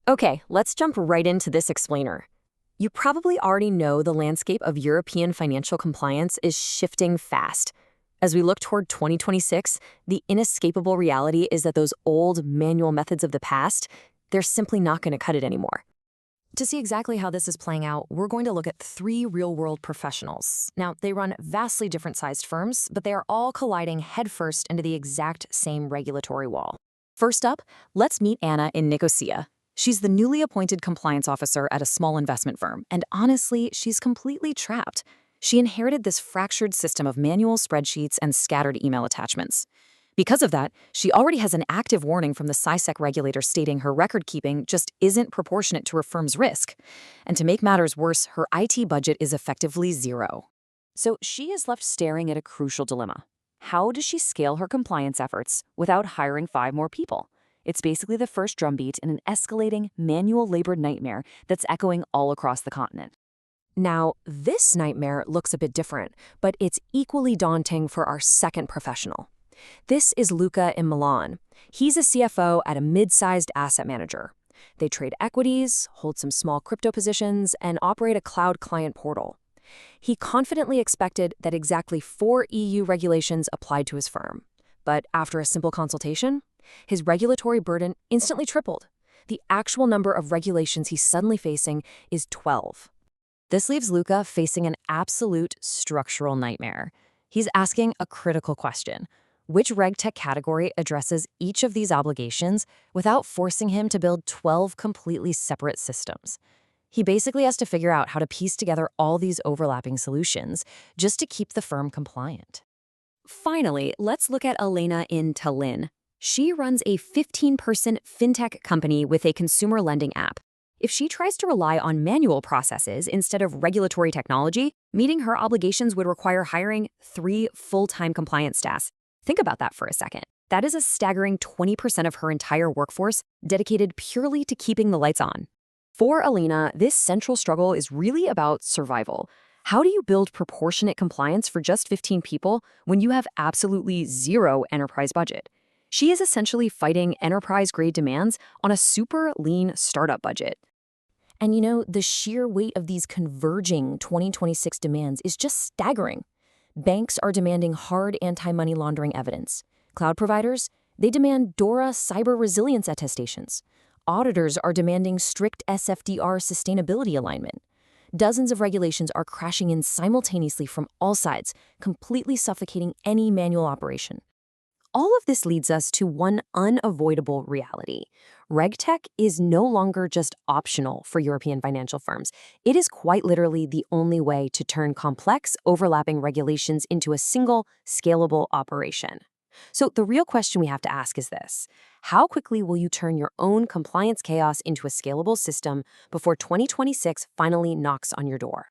Okay, let's jump right into this explainer. You probably already know the landscape of European financial compliance is shifting fast. As we look toward 2026, the inescapable reality is that those old manual methods of the past, they're simply not going to cut it anymore. To see exactly how this is playing out, we're going to look at three real-world professionals. Now, they run vastly different sized firms, but they are all colliding headfirst into the exact same regulatory wall. First up, let's meet Anna in Nicosia. She's the newly appointed compliance officer at a small investment firm, and honestly, she's completely trapped. She inherited this fractured system of manual spreadsheets and scattered email attachments. Because of that, she already has an active warning from the SciSec regulator stating her record-keeping just isn't proportionate to her firm's risk. And to make matters worse, her IT budget is effectively zero. So she is left staring at a crucial dilemma. How does she scale her compliance efforts without hiring 5 more people? It's basically the first drumbeat in an escalating manual labor nightmare that's echoing all across the continent. Now, this nightmare looks a bit different, but it's equally daunting for our second professional. This is Luca in Milan. He's a CFO at a mid-sized asset manager. They trade equities, hold some small crypto positions, and operate a cloud client portal. He confidently expected that exactly 4 EU regulations applied to his firm. But after a simple consultation, his regulatory burden instantly tripled. The actual number of regulations he's suddenly facing is 12. This leaves Luca facing an absolute structural nightmare. He's asking a critical question. Which RegTech category addresses each of these obligations without forcing him to build 12 completely separate systems? He basically has to figure out how to piece together all these overlapping solutions just to keep the firm compliant. Finally, let's look at Elena in Tallinn. She runs a 15-person fintech company with a consumer lending app. If she tries to rely on manual processes instead of regulatory technology, meeting her obligations would require hiring 3 full-time compliance staff. Think about that for a second. That is a staggering 20% of her entire workforce dedicated purely to keeping the lights on. For Alina, this central struggle is really about survival. How do you build proportionate compliance for just 15 people when you have absolutely zero enterprise budget? She is essentially fighting enterprise-grade demands on a super lean startup budget. And the sheer weight of these converging 2026 demands is just staggering. Banks are demanding hard anti-money laundering evidence. Cloud providers, they demand DORA cyber resilience attestations. Auditors are demanding strict SFDR sustainability alignment. Dozens of regulations are crashing in simultaneously from all sides, completely suffocating any manual operation. All of this leads us to one unavoidable reality. RegTech is no longer just optional for European financial firms. It is quite literally the only way to turn complex, overlapping regulations into a single, scalable operation. So the real question we have to ask is this: how quickly will you turn your own compliance chaos into a scalable system before 2026 finally knocks on your door?